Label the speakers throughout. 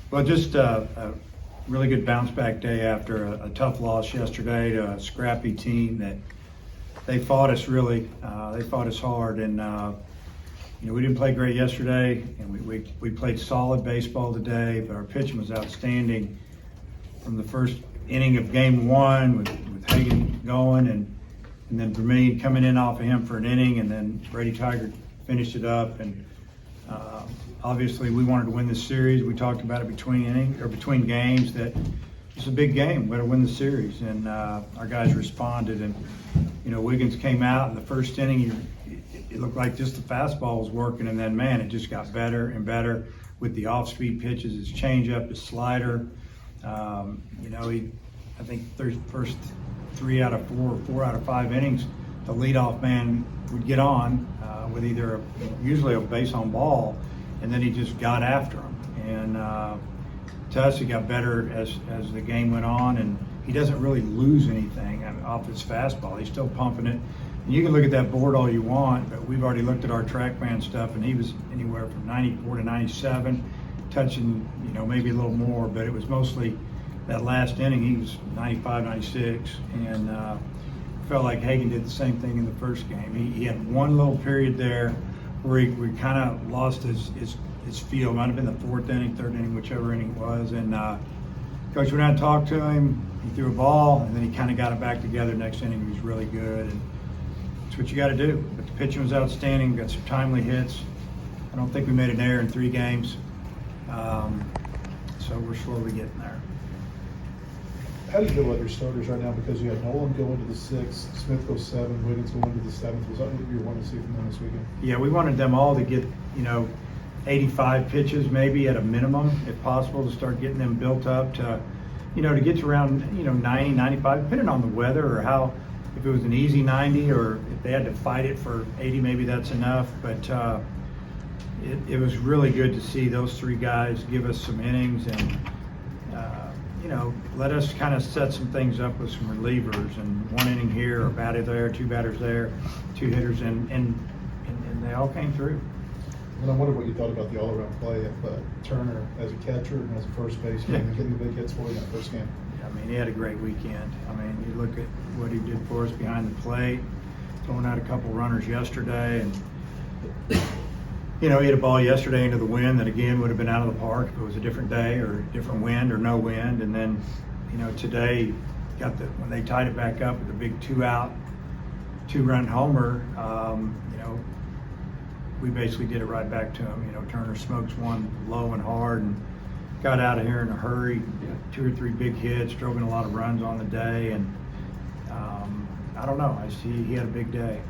Speaker 1: Well, just a really good bounce back day after a tough loss yesterday to a scrappy team that they fought us really. They fought us hard, and we didn't play great yesterday, and we played solid baseball today, but our pitching was outstanding from the first inning of game one with Hagan going, and then Vermillion coming in off of him for an inning, and then Brady Tiger finished it up. And obviously, we wanted to win this series. We talked about it between games that it's a big game. We got to win the series, and our guys responded. And Wiggins came out in the first inning. It looked like just the fastball was working, and then man, it just got better and better with the off-speed pitches, his changeup, his slider. I think the first 3 out of 4 or 4 out of 5 innings, the leadoff man would get on with either usually a base on ball, and then he just got after him. And to us, he got better as the game went on, and he doesn't really lose anything off his fastball. He's still pumping it. And you can look at that board all you want, but we've already looked at our TrackMan stuff, and he was anywhere from 94 to 97, touching maybe a little more, but it was mostly that last inning he was 95, 96, and felt like Hagan did the same thing in the first game. He had one little period there where we kind of lost his feel. Might have been the 4th inning, 3rd inning, whichever inning it was. And Coach went out and talked to him. He threw a ball, and then he kind of got it back together. Next inning, he was really good. And that's what you got to do. But the pitching was outstanding. We got some timely hits. I don't think we made an error in 3 games. So we're slowly getting there.
Speaker 2: How do you feel about your starters right now? Because you had Nolan go into the 6th, Smith goes 7, Wiggins go into the 7th. Was that what you wanted to see from them this weekend?
Speaker 1: Yeah, we wanted them all to get 85 pitches maybe at a minimum, if possible, to start getting them built up to to get to around 90, 95, depending on the weather or how. If it was an easy 90 or if they had to fight it for 80, maybe that's enough. But it was really good to see those 3 guys give us some innings and let us kind of set some things up with some relievers, and 1 inning here, a batter there, 2 batters there, 2 hitters, and they all came through.
Speaker 2: And I wonder what you thought about the all-around play of Turner as a catcher and as a first baseman, and getting the big hits for you in that first game.
Speaker 1: I mean, he had a great weekend. I mean, you look at what he did for us behind the plate, throwing out a couple runners yesterday, and he hit a ball yesterday into the wind that again would have been out of the park if it was a different day or different wind or no wind. And then, today when they tied it back up with a big 2-out, 2-run homer, we basically did it right back to him. Turner smokes one low and hard and got out of here in a hurry. 2 or 3 big hits, drove in a lot of runs on the day, and I don't know. He had a big day.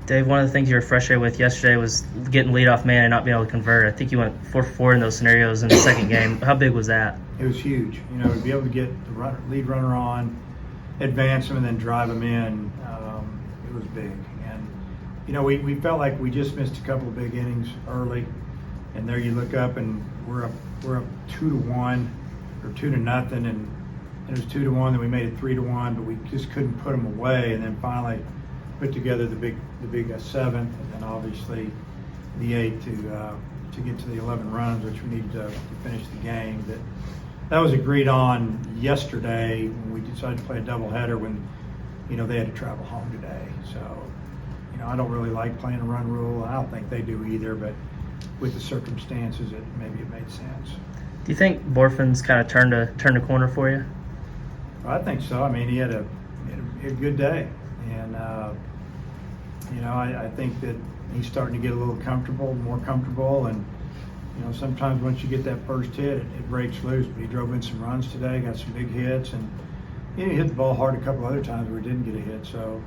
Speaker 3: Dave, one of the things you were frustrated with yesterday was getting leadoff man and not being able to convert. I think you went 4 for 4 in those scenarios in the second game. How big was that?
Speaker 1: It was huge. To be able to get the lead runner on, advance him, and then drive him in, it was big. And we felt like we just missed a couple of big innings early, and there you look up and we're up 2-1 or 2-0, and it was 2-1. Then we made it 3-1, but we just couldn't put them away. And then finally put together the big 7th, and then obviously the 8 to get to the 11 runs, which we needed to finish the game. That was agreed on yesterday when we decided to play a doubleheader when they had to travel home today. So I don't really like playing a run rule. I don't think they do either, but with the circumstances, maybe it made sense.
Speaker 3: Do you think Borfin's kind of turned a corner for you?
Speaker 1: Well, I think so. I mean, he had a good day, and I think that he's starting to get a little more comfortable, and sometimes once you get that first hit, it breaks loose. But he drove in some runs today, got some big hits, and he hit the ball hard a couple other times where he didn't get a hit. So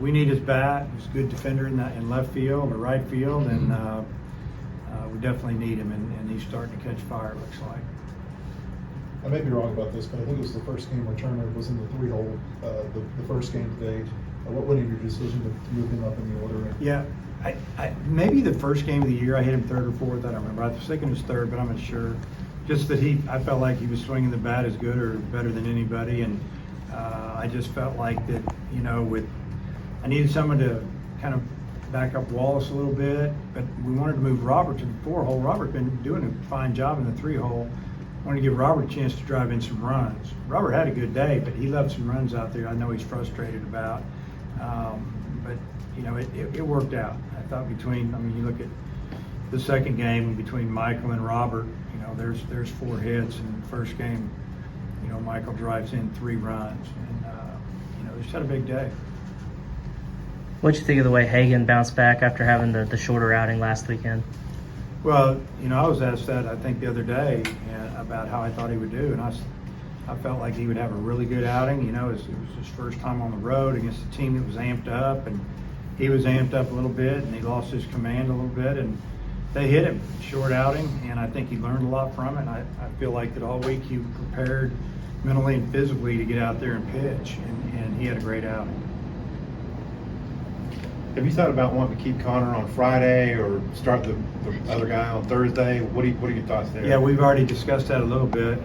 Speaker 1: we need his bat. He's a good defender in left field or right field, and we definitely need him, and he's starting to catch fire, it looks like.
Speaker 2: I may be wrong about this, but I think it was the first game where Turner was in the 3-hole, the first game to date. What went into your decision to move him up in the order?
Speaker 1: Yeah, I maybe the first game of the year I hit him 3rd or 4th. I don't remember. I was thinking it was 3rd, but I'm not sure. Just that I felt like he was swinging the bat as good or better than anybody, and I just felt like that. I needed someone to kind of back up Wallace a little bit, but we wanted to move Robert to the 4-hole. Robert's been doing a fine job in the 3-hole. Wanted to give Robert a chance to drive in some runs. Robert had a good day, but he left some runs out there I know he's frustrated about. But you know, it worked out. I thought you look at the second game between Michael and Robert, you know, there's 4 hits, and the first game, you know, Michael drives in 3 runs, and you know, he just had a big day.
Speaker 3: What'd you think of the way Hagan bounced back after having the shorter outing last weekend?
Speaker 1: Well, you know, I was asked that I think the other day about how I thought he would do, and I felt like he would have a really good outing. You know, it was his first time on the road against a team that was amped up, and he was amped up a little bit, and he lost his command a little bit, and they hit him short outing, and I think he learned a lot from it. And I feel like that all week he prepared mentally and physically to get out there and pitch, and he had a great outing.
Speaker 4: Have you thought about wanting to keep Connor on Friday or start the other guy on Thursday? What are your thoughts there?
Speaker 1: Yeah, we've already discussed that a little bit.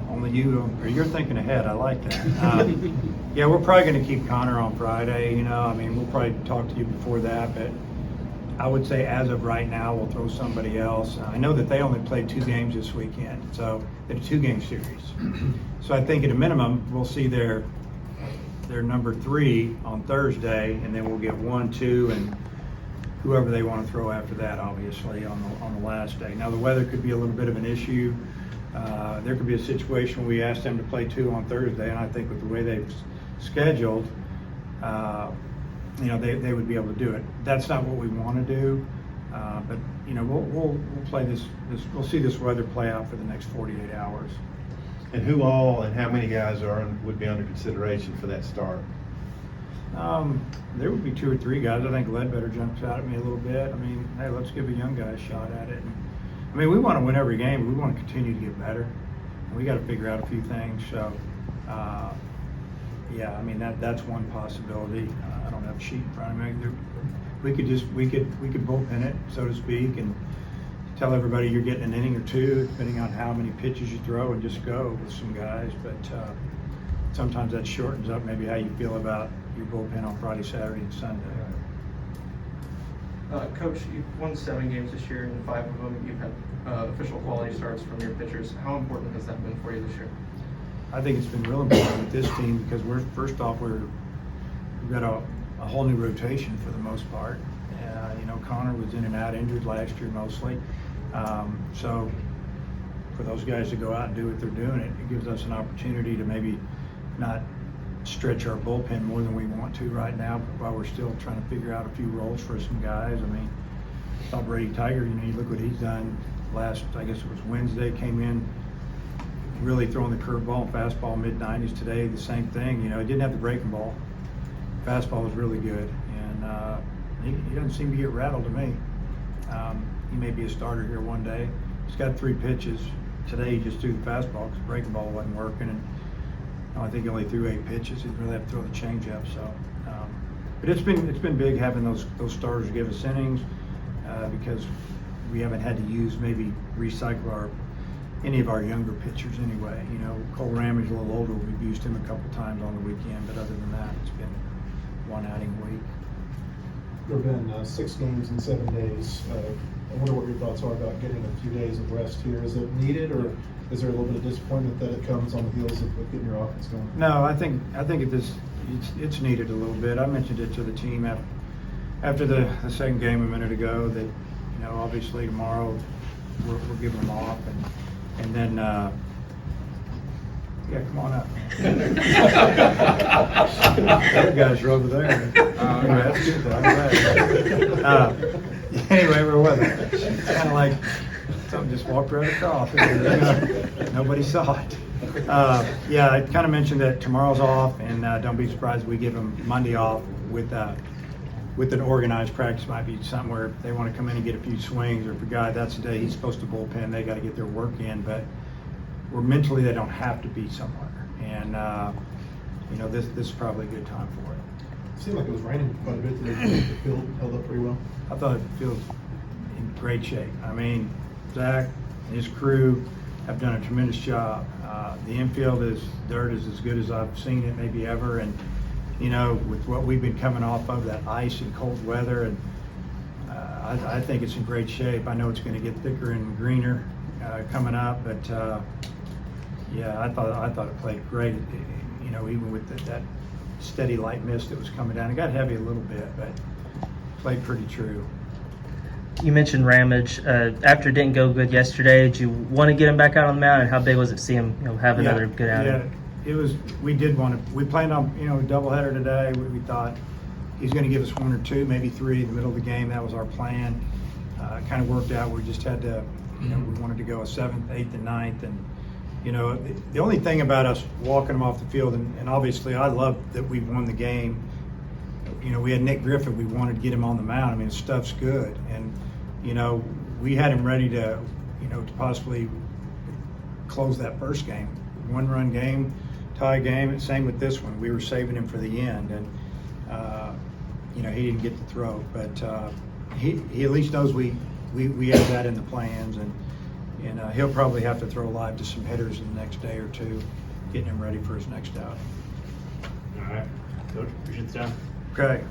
Speaker 1: Only you're thinking ahead. I like that. Yeah, we're probably going to keep Connor on Friday. You know, I mean, we'll probably talk to you before that, but I would say as of right now, we'll throw somebody else. I know that they only played 2 games this weekend, so it's a 2-game series. So I think at a minimum, we'll see their number 3 on Thursday, and then we'll get 1, 2, and whoever they want to throw after that, obviously, on the last day. Now, the weather could be a little bit of an issue. There could be a situation where we ask them to play 2 on Thursday, and I think with the way they've scheduled, you know, they would be able to do it. That's not what we want to do, but you know, we'll play this. We'll see this weather play out for the next 48 hours.
Speaker 4: And who all and how many guys would be under consideration for that start?
Speaker 1: There would be 2 or 3 guys. I think Ledbetter jumps out at me a little bit. I mean, hey, let's give a young guy a shot at it. I mean, we want to win every game. We want to continue to get better. And we got to figure out a few things. So, yeah, I mean that's one possibility. I don't have a sheet in front of me. We could bullpen it, so to speak, and tell everybody you're getting an inning or 2, depending on how many pitches you throw, and just go with some guys. But sometimes that shortens up maybe how you feel about your bullpen on Friday, Saturday, and Sunday.
Speaker 5: Coach, you've won 7 games this year, and 5 of them you've had official quality starts from your pitchers. How important has that been for you this year?
Speaker 1: I think it's been real important with this team because we've got a whole new rotation for the most part. You know, Connor was in and out injured last year mostly. So for those guys to go out and do what they're doing, it gives us an opportunity to maybe not stretch our bullpen more than we want to right now while we're still trying to figure out a few roles for some guys. I mean, I thought Brady Tiger, you know, you look what he's done last, I guess it was Wednesday, came in really throwing the curveball and fastball mid-90s. Today, the same thing. You know, he didn't have the breaking ball. Fastball was really good, and he doesn't seem to get rattled to me. He may be a starter here one day. He's got 3 pitches. Today, he just threw the fastball because the breaking ball wasn't working, and I think he only threw 8 pitches. He really had to throw the changeup. So, but it's been big having those starters give us innings because we haven't had to maybe recycle any of our younger pitchers anyway. You know, Cole Ramage a little older. We've used him a couple times on the weekend, but other than that, it's been one outing a week.
Speaker 2: There have been 6 games in 7 days. I wonder what your thoughts are about getting a few days of rest here. Is it needed, or is there a little bit of disappointment that it comes on the heels of getting your offense going?
Speaker 1: No, I think it's needed a little bit. I mentioned it to the team after the second game a minute ago that, you know, obviously tomorrow we're giving them off, and then yeah, come on up. Other guys are over there. That's good though. I'm glad. Anyway, we're with it. It's kind of like something just walked right across. Nobody saw it. Yeah, I kind of mentioned that tomorrow's off, and don't be surprised if we give them Monday off with an organized practice. Might be something where if they want to come in and get a few swings, or if a guy that's the day he's supposed to bullpen, they got to get their work in. But we're mentally they don't have to be somewhere, and you know this is probably a good time for it.
Speaker 2: It seemed like it was raining quite a bit today. The field held up pretty well.
Speaker 1: I thought the field's in great shape. I mean, Zach and his crew have done a tremendous job. The infield is as good as I've seen it maybe ever, and you know, with what we've been coming off of, that ice and cold weather, and I think it's in great shape. I know it's going to get thicker and greener coming up, but yeah, I thought it played great. You know, even with that steady light mist that was coming down, it got heavy a little bit, but played pretty true.
Speaker 3: You mentioned Ramage. After it didn't go good yesterday, did you want to get him back out on the mound? And how big was it to see him, have another good outing?
Speaker 1: Yeah, it was. We did want to. We planned on, a doubleheader today. We thought he's going to give us 1 or 2, maybe 3 in the middle of the game. That was our plan. Kind of worked out. We just had to, we wanted to go a 7th, 8th, and 9th, and the only thing about us walking him off the field, and obviously I love that we won the game. We had Nick Griffith. We wanted to get him on the mound. I mean, his stuff's good, and we had him ready to, to possibly close that first game, 1-run game, tie game. Same with this one. We were saving him for the end, and he didn't get the throw, but he at least knows we have that in the plans, and he'll probably have to throw live to some hitters in the next day or two, getting him ready for his next outing.
Speaker 6: All right, Coach, appreciate the time.
Speaker 1: Okay.